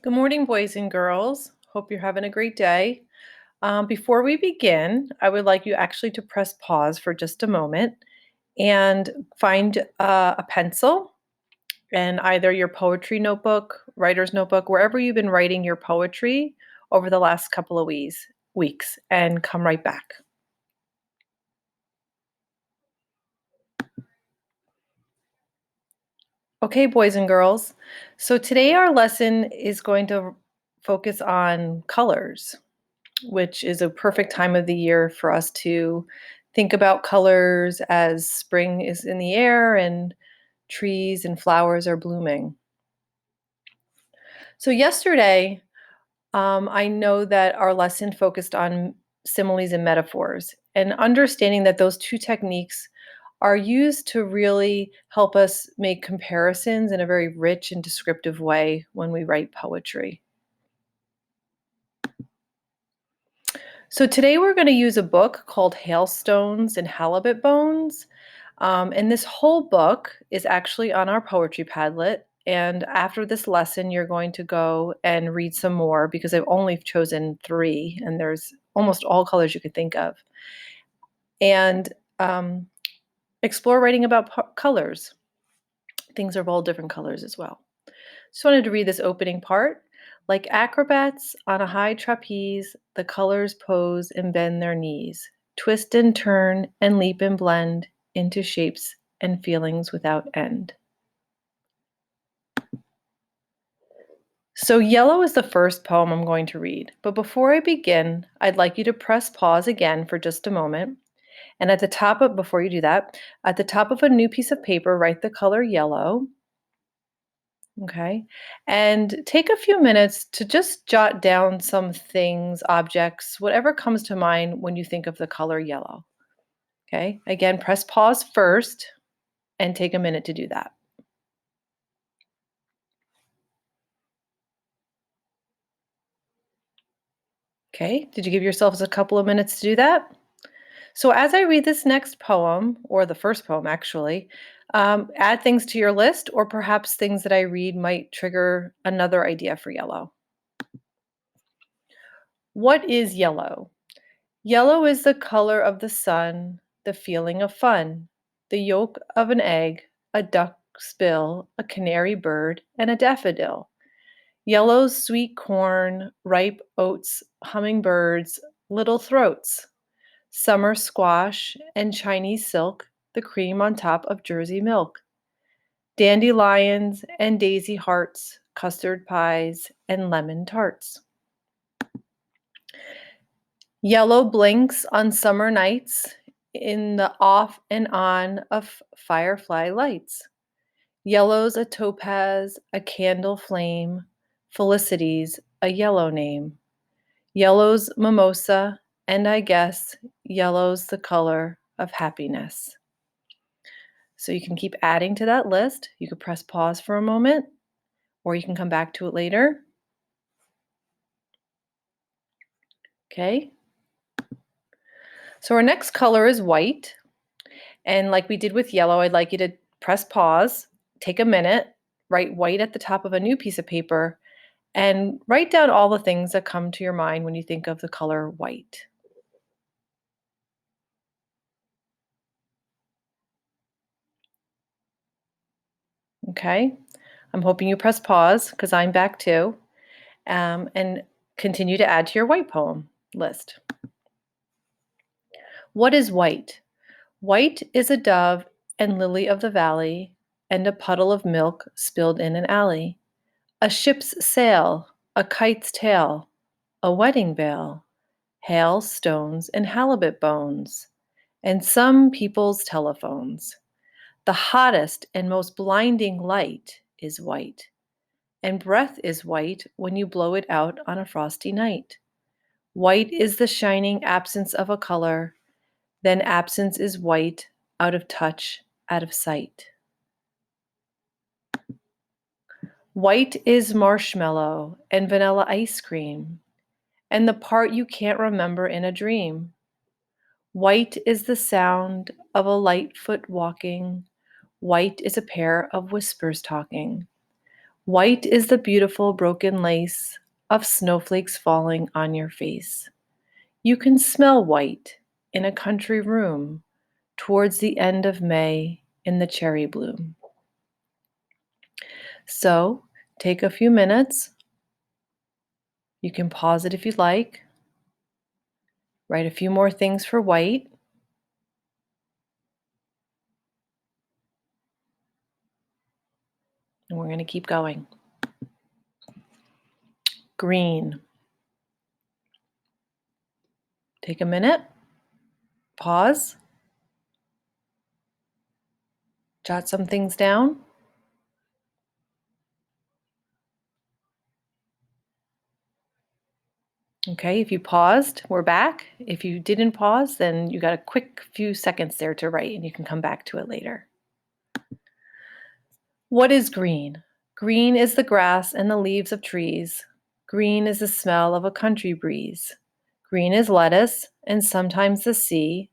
Good morning, boys and girls. Hope you're having a great day. Before we begin, I would like you actually to press pause for just a moment and find a pencil and either your poetry notebook, writer's notebook, wherever you've been writing your poetry over the last couple of weeks, and come right back. Okay, boys and girls. So today our lesson is going to focus on colors, which is a perfect time of the year for us to think about colors as spring is in the air and trees and flowers are blooming. So, yesterday, I know that our lesson focused on similes and metaphors, and understanding that those two techniques are used to really help us make comparisons in a very rich and descriptive way when we write poetry. So today we're going to use a book called Hailstones and Halibut Bones. And this whole book is actually on our poetry Padlet. And after this lesson, you're going to go and read some more because I've only chosen 3, and there's almost all colors you could think of. And explore writing about colors. Things are of all different colors as well. Just wanted to read this opening part. Like acrobats on a high trapeze, the colors pose and bend their knees, twist and turn and leap and blend into shapes and feelings without end. So yellow is the first poem I'm going to read, but before I begin, I'd like you to press pause again for just a moment. And before you do that, at the top of a new piece of paper, write the color yellow. Okay. And take a few minutes to just jot down some things, objects, whatever comes to mind when you think of the color yellow. Okay. Again, press pause first and take a minute to do that. Okay. Did you give yourselves a couple of minutes to do that? So as I read this next poem, or the first poem actually, add things to your list, or perhaps things that I read might trigger another idea for yellow. What is yellow? Yellow is the color of the sun, the feeling of fun, the yolk of an egg, a duck's bill, a canary bird, and a daffodil. Yellow's sweet corn, ripe oats, hummingbirds, little throats, summer squash and Chinese silk, the cream on top of Jersey milk, dandelions and daisy hearts, custard pies, and lemon tarts. Yellow blinks on summer nights in the off and on of firefly lights. Yellow's a topaz, a candle flame. Felicity's a yellow name. Yellow's mimosa, and I guess yellow's the color of happiness. So you can keep adding to that list. You could press pause for a moment, or you can come back to it later. Okay. So our next color is white. And like we did with yellow, I'd like you to press pause, take a minute, write white at the top of a new piece of paper, and write down all the things that come to your mind when you think of the color white. Okay, I'm hoping you press pause because I'm back too, and continue to add to your white poem list. What is white? White is a dove and lily of the valley, and a puddle of milk spilled in an alley. A ship's sail, a kite's tail, a wedding veil, hailstones and halibut bones, and some people's telephones. The hottest and most blinding light is white, and breath is white when you blow it out on a frosty night. White is the shining absence of a color, then absence is white, out of touch, out of sight. White is marshmallow and vanilla ice cream, and the part you can't remember in a dream. White is the sound of a light foot walking. White is a pair of whispers talking. White is the beautiful broken lace of snowflakes falling on your face. You can smell white in a country room towards the end of May in the cherry bloom. So take a few minutes. You can pause it if you'd like. Write a few more things for white. And we're going to keep going. Green. Take a minute. Pause. Jot some things down. Okay, if you paused, we're back. If you didn't pause, then you got a quick few seconds there to write and you can come back to it later. What is green? Green is the grass and the leaves of trees. Green is the smell of a country breeze. Green is lettuce and sometimes the sea.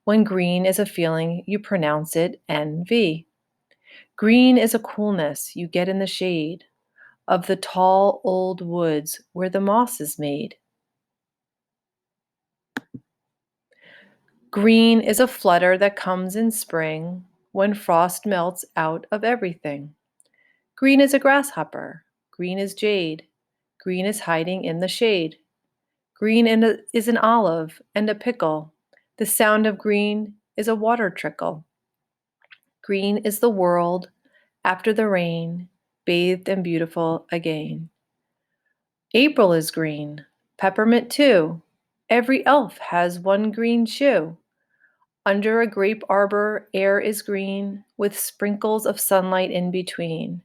When green is a feeling, you pronounce it NV. Green is a coolness you get in the shade of the tall old woods where the moss is made. Green is a flutter that comes in spring when frost melts out of everything. Green is a grasshopper. Green is jade. Green is hiding in the shade. Green is an olive and a pickle. The sound of green is a water trickle. Green is the world after the rain, bathed and beautiful again. April is green, peppermint too. Every elf has one green shoe. Under a grape arbor, air is green, with sprinkles of sunlight in between.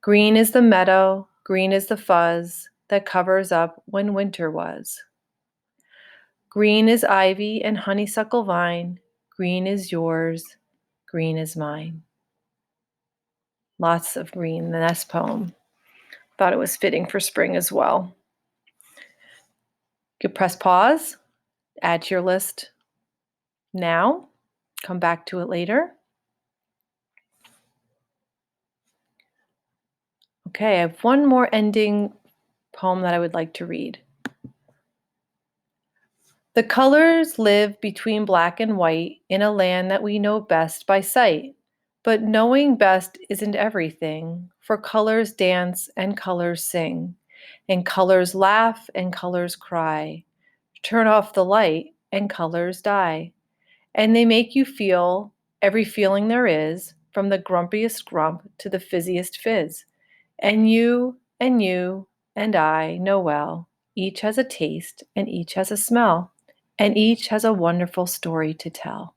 Green is the meadow, green is the fuzz that covers up when winter was. Green is ivy and honeysuckle vine, green is yours, green is mine. Lots of green in this poem. Thought it was fitting for spring as well. You could press pause, add to your list now, come back to it later. Okay, I have one more ending poem that I would like to read. The colors live between black and white in a land that we know best by sight. But knowing best isn't everything, for colors dance and colors sing, and colors laugh and colors cry. Turn off the light and colors die. And they make you feel every feeling there is, from the grumpiest grump to the fizziest fizz. And you and I know well, each has a taste and each has a smell, and each has a wonderful story to tell.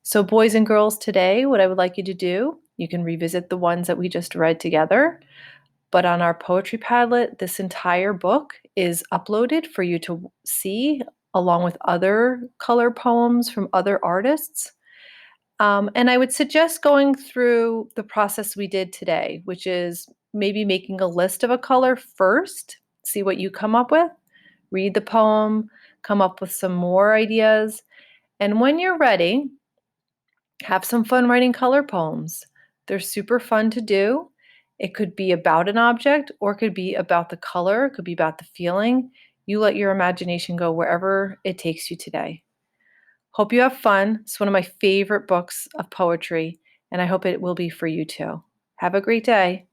So, boys and girls, today, what I would like you to do, you can revisit the ones that we just read together, but on our Poetry Padlet, this entire book is uploaded for you to see along with other color poems from other artists. And I would suggest going through the process we did today, which is maybe making a list of a color first, see what you come up with, read the poem, come up with some more ideas. And when you're ready, have some fun writing color poems. They're super fun to do. It could be about an object or it could be about the color, it could be about the feeling. You let your imagination go wherever it takes you today. Hope you have fun. It's one of my favorite books of poetry, and I hope it will be for you too. Have a great day.